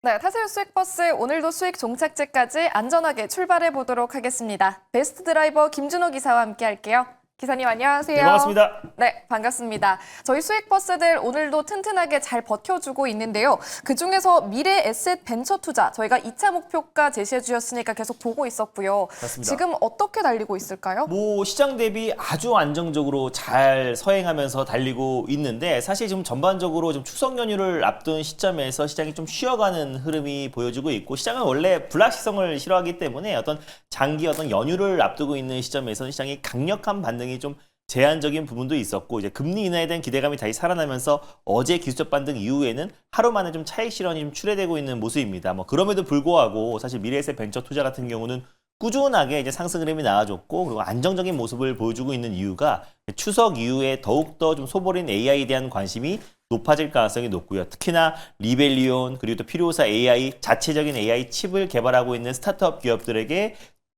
네, 타세요 수익버스 오늘도 수익 종착지까지 안전하게 출발해 보도록 하겠습니다. 베스트 드라이버 김준호 기사와 함께 할게요. 기사님 안녕하세요. 네, 반갑습니다. 네, 반갑습니다. 저희 수익버스들 오늘도 튼튼하게 잘 버텨주고 있는데요. 그중에서 미래 에셋 벤처 투자 저희가 2차 목표가 제시해 주셨으니까 계속 보고 있었고요. 맞습니다. 지금 어떻게 달리고 있을까요? 시장 대비 아주 안정적으로 잘 서행하면서 달리고 있는데 사실 지금 전반적으로 좀 추석 연휴를 앞둔 시점에서 시장이 좀 쉬어가는 흐름이 보여지고 있고 시장은 원래 불확실성을 싫어하기 때문에 어떤 장기 연휴를 앞두고 있는 시점에서는 시장이 강력한 반등이 좀 제한적인 부분도 있었고 이제 금리 인하에 대한 기대감이 다시 살아나면서 어제 기술적 반등 이후에는 하루 만에 좀 차익 실현이 좀 출회되고 있는 모습입니다. 그럼에도 불구하고 사실 미래에셋 벤처 투자 같은 경우는 꾸준하게 이제 상승 흐름이 나와줬고 그리고 안정적인 모습을 보여주고 있는 이유가 추석 이후에 더욱더 좀 소버린 AI에 대한 관심이 높아질 가능성이 높고요. 특히나 리벨리온 그리고 또 필요사 AI 자체적인 AI 칩을 개발하고 있는 스타트업 기업들에게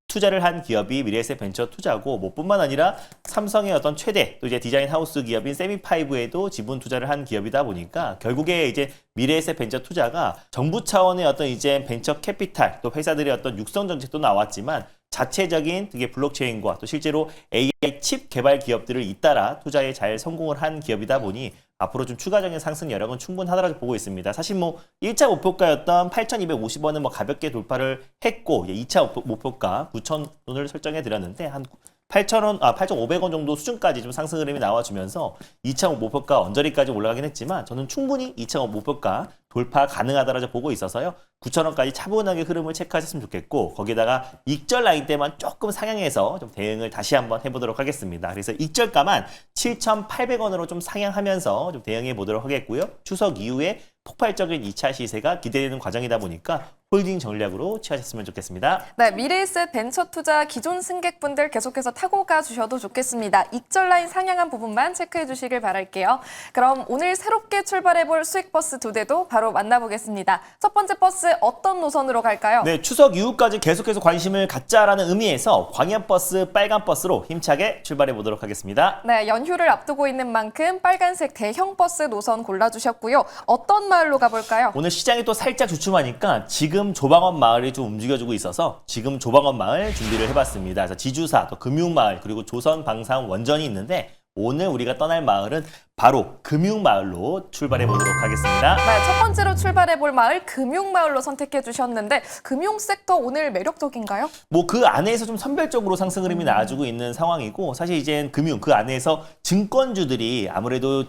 투자를 한 기업이 미래에셋 벤처 투자고 뿐만 아니라 삼성의 어떤 최대 또 이제 디자인 하우스 기업인 세미파이브에도 지분 투자를 한 기업이다 보니까 결국에 이제 미래에셋 벤처 투자가 정부 차원의 어떤 이제 벤처 캐피탈 또 회사들의 어떤 육성 정책도 나왔지만 자체적인 되게 블록체인과 또 실제로 AI 칩 개발 기업들을 잇따라 투자에 잘 성공을 한 기업이다 보니 앞으로 좀 추가적인 상승 여력은 충분하다고 보고 있습니다. 사실 1차 목표가였던 8,250원은 가볍게 돌파를 했고 2차 목표가 9,000원을 설정해 드렸는데 한 8,500원 정도 수준까지 좀 상승 흐름이 나와주면서 2차 목표가 언저리까지 올라가긴 했지만 저는 충분히 2차 목표가 돌파 가능하다라고 보고 있어서요. 9,000원까지 차분하게 흐름을 체크하셨으면 좋겠고 거기다가 익절 라인 때만 조금 상향해서 좀 대응을 다시 한번 해보도록 하겠습니다. 그래서 익절가만 7,800원으로 좀 상향하면서 좀 대응해 보도록 하겠고요. 추석 이후에 폭발적인 2차 시세가 기대되는 과정이다 보니까 홀딩 전략으로 취하셨으면 좋겠습니다. 네, 미래에셋 벤처 투자 기존 승객분들 계속해서 타고 가주셔도 좋겠습니다. 익절 라인 상향한 부분만 체크해 주시길 바랄게요. 그럼 오늘 새롭게 출발해볼 수익버스 두 대도 바로 만나보겠습니다. 첫 번째 버스 어떤 노선으로 갈까요? 네, 추석 이후까지 계속해서 관심을 갖자라는 의미에서 광역버스, 빨간버스로 힘차게 출발해 보도록 하겠습니다. 네, 연휴를 앞두고 있는 만큼 빨간색 대형 버스 노선 골라주셨고요. 어떤 마을로 가볼까요? 오늘 시장이 또 살짝 주춤하니까 지금 조방원 마을이 좀 움직여주고 있어서 지금 조방원 마을 준비를 해봤습니다. 그래서 지주사, 또 금융마을, 그리고 조선, 방산, 원전이 있는데 오늘 우리가 떠날 마을은 바로 금융마을로 출발해 보도록 하겠습니다. 네, 첫 번째로 출발해볼 마을 금융마을로 선택해 주셨는데 금융 섹터 오늘 매력적인가요? 그 안에서 좀 선별적으로 상승 흐름이 나와주고 있는 상황이고 사실 이제 금융 그 안에서 증권주들이 아무래도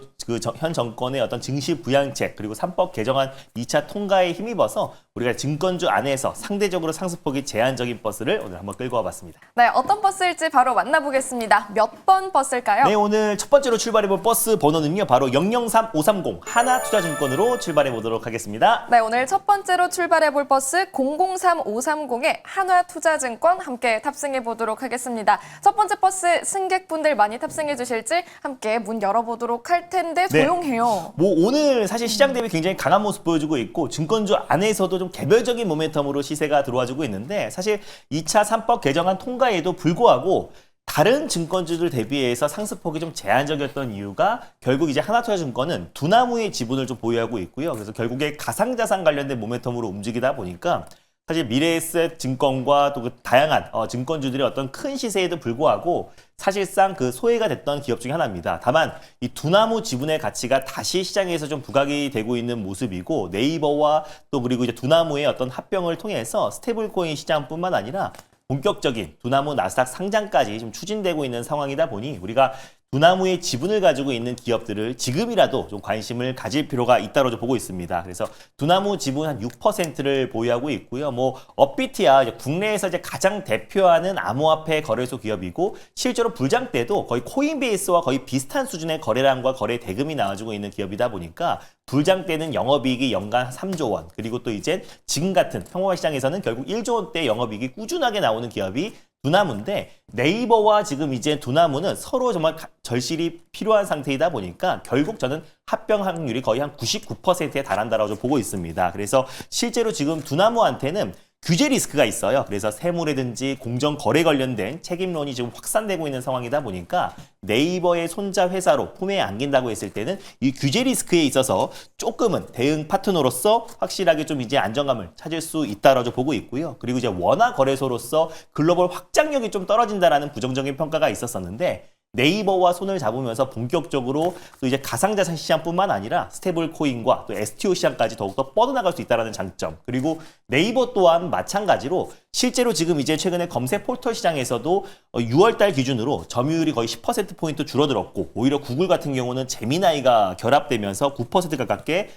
현 정권의 어떤 증시 부양책 그리고 3법 개정안 2차 통과에 힘입어서 우리가 증권주 안에서 상대적으로 상승폭이 제한적인 버스를 오늘 한번 끌고 와봤습니다. 네, 어떤 버스일지 바로 만나보겠습니다. 몇 번 버스일까요? 네, 오늘 첫 번째로 출발해볼 버스 번호는요. 바로 003530 하나투자증권으로 출발해 보도록 하겠습니다. 네, 오늘 첫 번째로 출발해볼 버스 003530의 한화투자증권 함께 탑승해 보도록 하겠습니다. 첫 번째 버스 승객분들 많이 탑승해 주실지 함께 문 열어보도록 할 텐데 조용해요. 오늘 사실 시장 대비 굉장히 강한 모습 보여주고 있고 증권주 안에서도 좀 개별적인 모멘텀으로 시세가 들어와주고 있는데 사실 2차 3법 개정안 통과에도 불구하고 다른 증권주들 대비해서 상승폭이 좀 제한적이었던 이유가 결국 이제 하나투자증권은 두나무의 지분을 좀 보유하고 있고요. 그래서 결국에 가상자산 관련된 모멘텀으로 움직이다 보니까 사실 미래에셋 증권과 또 다양한 증권주들의 어떤 큰 시세에도 불구하고 사실상 그 소외가 됐던 기업 중에 하나입니다. 다만 이 두나무 지분의 가치가 다시 시장에서 좀 부각이 되고 있는 모습이고 네이버와 또 그리고 이제 두나무의 어떤 합병을 통해서 스테이블코인 시장뿐만 아니라 본격적인 두나무 나스닥 상장까지 좀 추진되고 있는 상황이다 보니 우리가 두나무의 지분을 가지고 있는 기업들을 지금이라도 좀 관심을 가질 필요가 있다고 보고 있습니다. 그래서 두나무 지분 한 6%를 보유하고 있고요. 업비트야 국내에서 이제 가장 대표하는 암호화폐 거래소 기업이고 실제로 불장 때도 거의 코인베이스와 거의 비슷한 수준의 거래량과 거래 대금이 나와주고 있는 기업이다 보니까 불장 때는 영업이익이 연간 3조 원 그리고 또 이제 지금 같은 평범한 시장에서는 결국 1조 원대 영업이익이 꾸준하게 나오는 기업이 두나무인데 네이버와 지금 이제 두나무는 서로 정말 절실히 필요한 상태이다 보니까 결국 저는 합병 확률이 거의 한 99%에 달한다라고 보고 있습니다. 그래서 실제로 지금 두나무한테는 규제 리스크가 있어요. 그래서 세무라든지 공정 거래 관련된 책임론이 지금 확산되고 있는 상황이다 보니까 네이버의 손자 회사로 품에 안긴다고 했을 때는 이 규제 리스크에 있어서 조금은 대응 파트너로서 확실하게 좀 이제 안정감을 찾을 수 있다라고 보고 있고요. 그리고 이제 원화 거래소로서 글로벌 확장력이 좀 떨어진다라는 부정적인 평가가 있었었는데 네이버와 손을 잡으면서 본격적으로 또 이제 가상자산 시장뿐만 아니라 스테이블 코인과 또 STO 시장까지 더욱더 뻗어나갈 수 있다는 장점. 그리고 네이버 또한 마찬가지로 실제로 지금 이제 최근에 검색 포털 시장에서도 6월달 기준으로 점유율이 거의 10%포인트 줄어들었고 오히려 구글 같은 경우는 제미나이가 결합되면서 9% 가깝게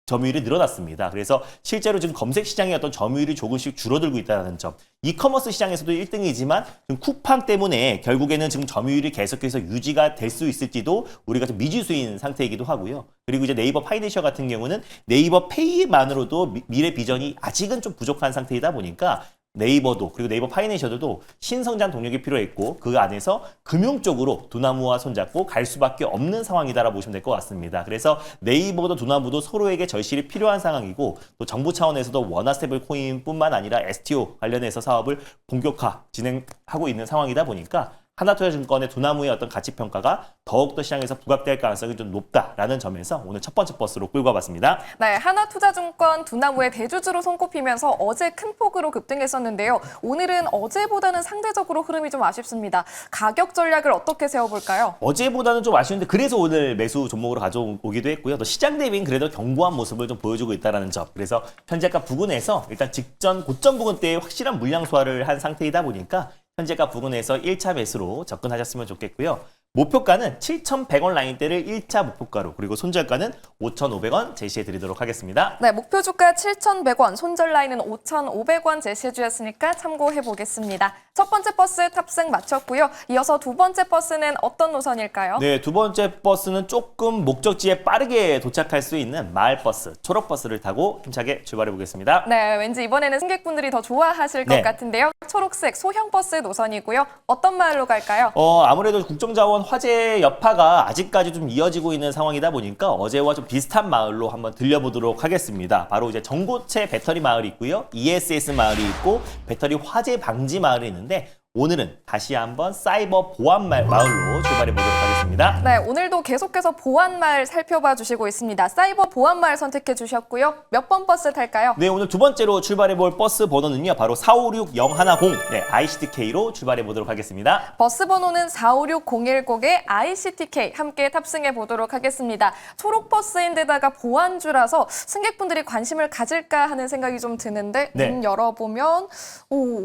점유율이 늘어났습니다. 그래서 실제로 지금 검색 시장의 어떤 점유율이 조금씩 줄어들고 있다는 점. 이커머스 시장에서도 1등이지만 지금 쿠팡 때문에 결국에는 지금 점유율이 계속해서 유지가 될 수 있을지도 우리가 좀 미지수인 상태이기도 하고요. 그리고 이제 네이버 파이내셔 같은 경우는 네이버 페이만으로도 미래 비전이 아직은 좀 부족한 상태이다 보니까 네이버도 그리고 네이버 파이내셔도 신성장 동력이 필요했고 그 안에서 금융 쪽으로 두나무와 손잡고 갈 수밖에 없는 상황이다라고 보시면 될 것 같습니다. 그래서 네이버도 두나무도 서로에게 절실히 필요한 상황이고 또 정부 차원에서도 원화 스테이블 코인뿐만 아니라 STO 관련해서 사업을 본격화 진행하고 있는 상황이다 보니까 하나투자증권의 두나무의 어떤 가치평가가 더욱더 시장에서 부각될 가능성이 좀 높다라는 점에서 오늘 첫 번째 버스로 끌고 와봤습니다. 네, 하나투자증권 두나무의 대주주로 손꼽히면서 어제 큰 폭으로 급등했었는데요. 오늘은 어제보다는 상대적으로 흐름이 좀 아쉽습니다. 가격 전략을 어떻게 세워볼까요? 어제보다는 좀 아쉬운데 그래서 오늘 매수 종목으로 가져오기도 했고요. 또 시장 대비는 그래도 견고한 모습을 좀 보여주고 있다는 점. 그래서 현재가 부근에서 일단 직전 고점 부근대에 확실한 물량 소화를 한 상태이다 보니까 현재가 부근에서 1차 매수로 접근하셨으면 좋겠고요. 목표가는 7,100원 라인대를 1차 목표가로 그리고 손절가는 5,500원 제시해 드리도록 하겠습니다. 네, 목표 주가 7,100원, 손절 라인은 5,500원 제시해 주셨으니까 참고해 보겠습니다. 첫 번째 버스 탑승 마쳤고요. 이어서 두 번째 버스는 어떤 노선일까요? 네, 두 번째 버스는 조금 목적지에 빠르게 도착할 수 있는 마을버스, 초록버스를 타고 힘차게 출발해 보겠습니다. 네, 왠지 이번에는 승객분들이 더 좋아하실 것 네. 같은데요. 초록색 소형 버스 노선이고요. 어떤 마을로 갈까요? 아무래도 국정자원 화재 여파가 아직까지 좀 이어지고 있는 상황이다 보니까 어제와 좀 비슷한 마을로 한번 들려보도록 하겠습니다. 바로 이제 전고체 배터리 마을이 있고요. ESS 마을이 있고 배터리 화재 방지 마을이 있는데 오늘은 다시 한번 사이버 보안 마을로 출발해 보도록 하겠습니다. 네, 오늘도 계속해서 보안마을 살펴봐 주시고 있습니다. 사이버 보안마을 선택해 주셨고요. 몇 번 버스 탈까요? 네, 오늘 두 번째로 출발해 볼 버스 번호는요. 바로 456010 ICTK로 출발해 보도록 하겠습니다. 버스 번호는 456010의 ICTK 함께 탑승해 보도록 하겠습니다. 초록 버스인데다가 보안주라서 승객분들이 관심을 가질까 하는 생각이 좀 드는데 네. 문 열어보면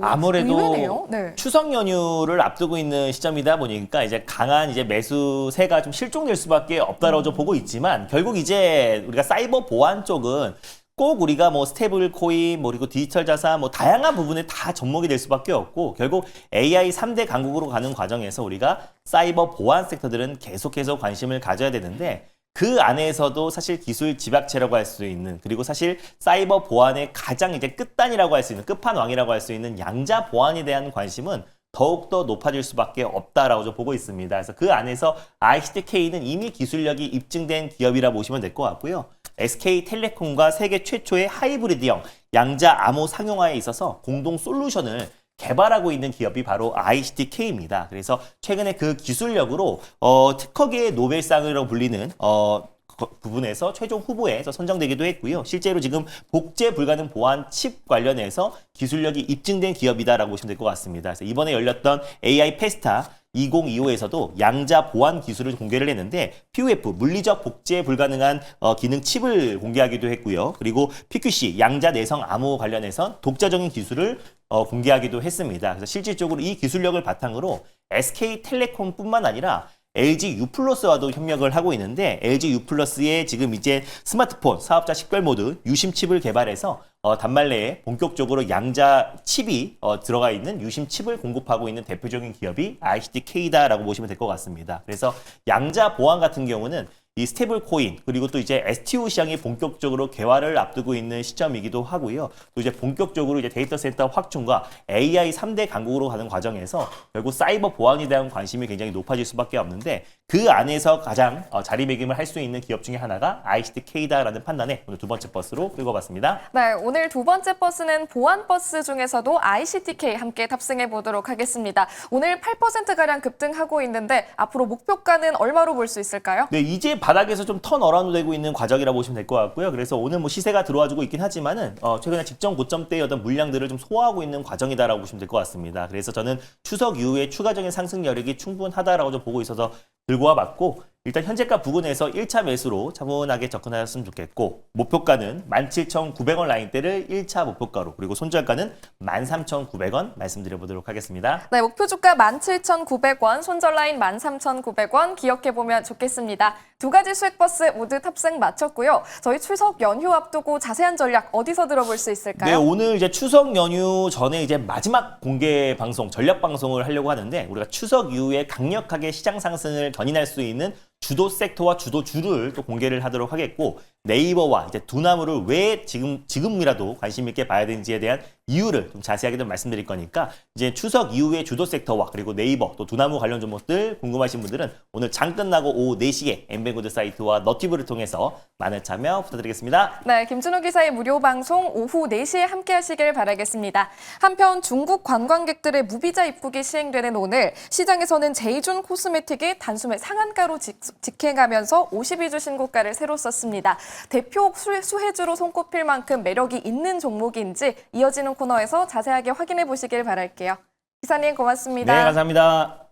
아무래도 의외네요. 네. 추석 연휴를 앞두고 있는 시점이다 보니까 이제 강한 이제 매수세가 좀 실종될 수밖에 없다라고 좀 보고 있지만 결국 이제 우리가 사이버 보안 쪽은 꼭 우리가 뭐 스테이블 코인, 뭐 그리고 디지털 자산, 뭐 다양한 부분에 다 접목이 될 수밖에 없고 결국 AI 3대 강국으로 가는 과정에서 우리가 사이버 보안 섹터들은 계속해서 관심을 가져야 되는데 그 안에서도 사실 기술 집약체라고 할 수 있는 그리고 사실 사이버 보안의 가장 이제 끝단이라고 할 수 있는 끝판왕이라고 할 수 있는 양자 보안에 대한 관심은 더욱더 높아질 수밖에 없다라고 좀 보고 있습니다. 그래서 그 안에서 ICTK는 이미 기술력이 입증된 기업이라 보시면 될 것 같고요. SK텔레콤과 세계 최초의 하이브리드형 양자 암호 상용화에 있어서 공동 솔루션을 개발하고 있는 기업이 바로 ICTK입니다. 그래서 최근에 그 기술력으로 특허계의 노벨상으로 불리는 부분에서 최종 후보에 선정되기도 했고요. 실제로 지금 복제 불가능 보안 칩 관련해서 기술력이 입증된 기업이다라고 보시면 될 것 같습니다. 그래서 이번에 열렸던 AI 페스타 2025에서도 양자 보안 기술을 공개를 했는데 POF 물리적 복제 불가능한 기능 칩을 공개하기도 했고요. 그리고 PQC 양자 내성 암호 관련해서 독자적인 기술을 공개하기도 했습니다. 그래서 실질적으로 이 기술력을 바탕으로 SK텔레콤뿐만 아니라 LG U+와도 협력을 하고 있는데 LG U+의 지금 이제 스마트폰 사업자 식별 모드 유심 칩을 개발해서 단말내에 본격적으로 양자 칩이 들어가 있는 유심 칩을 공급하고 있는 대표적인 기업이 ICTK다라고 보시면 될 것 같습니다. 그래서 양자 보안 같은 경우는 이 스테이블 코인 그리고 또 이제 STO 시장이 본격적으로 개화를 앞두고 있는 시점이기도 하고요. 또 이제 본격적으로 이제 데이터 센터 확충과 AI 3대 강국으로 가는 과정에서 결국 사이버 보안에 대한 관심이 굉장히 높아질 수밖에 없는데 그 안에서 가장 자리매김을 할 수 있는 기업 중에 하나가 ICTK다라는 판단에 오늘 두 번째 버스로 끌고 봤습니다. 네, 오늘 두 번째 버스는 보안 버스 중에서도 ICTK 함께 탑승해 보도록 하겠습니다. 오늘 8%가량 급등하고 있는데 앞으로 목표가는 얼마로 볼 수 있을까요? 네, 이제 바닥에서 좀 턴어라운드 되고 있는 과정이라고 보시면 될 것 같고요. 그래서 오늘 뭐 시세가 들어와주고 있긴 하지만은 최근에 직전 고점대의 어떤 물량들을 좀 소화하고 있는 과정이다라고 보시면 될 것 같습니다. 그래서 저는 추석 이후에 추가적인 상승 여력이 충분하다라고 좀 보고 있어서 들고 와봤고 일단 현재가 부근에서 1차 매수로 차분하게 접근하셨으면 좋겠고 목표가는 17,900원 라인대를 1차 목표가로 그리고 손절가는 13,900원 말씀드려보도록 하겠습니다. 네, 목표 주가 17,900원, 손절 라인 13,900원 기억해보면 좋겠습니다. 두 가지 수익버스 모두 탑승 마쳤고요. 저희 추석 연휴 앞두고 자세한 전략 어디서 들어볼 수 네, 있을까요? 오늘 이제 추석 연휴 전에 이제 마지막 공개 방송, 전략 방송을 하려고 하는데 우리가 추석 이후에 강력하게 시장 상승을 견인할 수 있는 주도 섹터와 주도 주를 또 공개를 하도록 하겠고 네이버와 이제 두나무를 왜 지금이라도 관심 있게 봐야 되는지에 대한 이유를 좀 자세하게 좀 말씀드릴 거니까 이제 추석 이후에 주도 섹터와 그리고 네이버 또 두나무 관련 종목들 궁금하신 분들은 오늘 장 끝나고 오후 4시에 엠뱅고드 사이트와 너티브를 통해서 많은 참여 부탁드리겠습니다. 네, 김준호 기사의 무료 방송 오후 4시에 함께 하시길 바라겠습니다. 한편 중국 관광객들의 무비자 입국이 시행되는 오늘 시장에서는 제이준 코스메틱이 단숨에 상한가로 직행하면서 52주 신고가를 새로 썼습니다. 대표 수혜주로 손꼽힐 만큼 매력이 있는 종목인지 이어지는 코너에서 자세하게 확인해 보시길 바랄게요. 기사님 고맙습니다. 네, 감사합니다.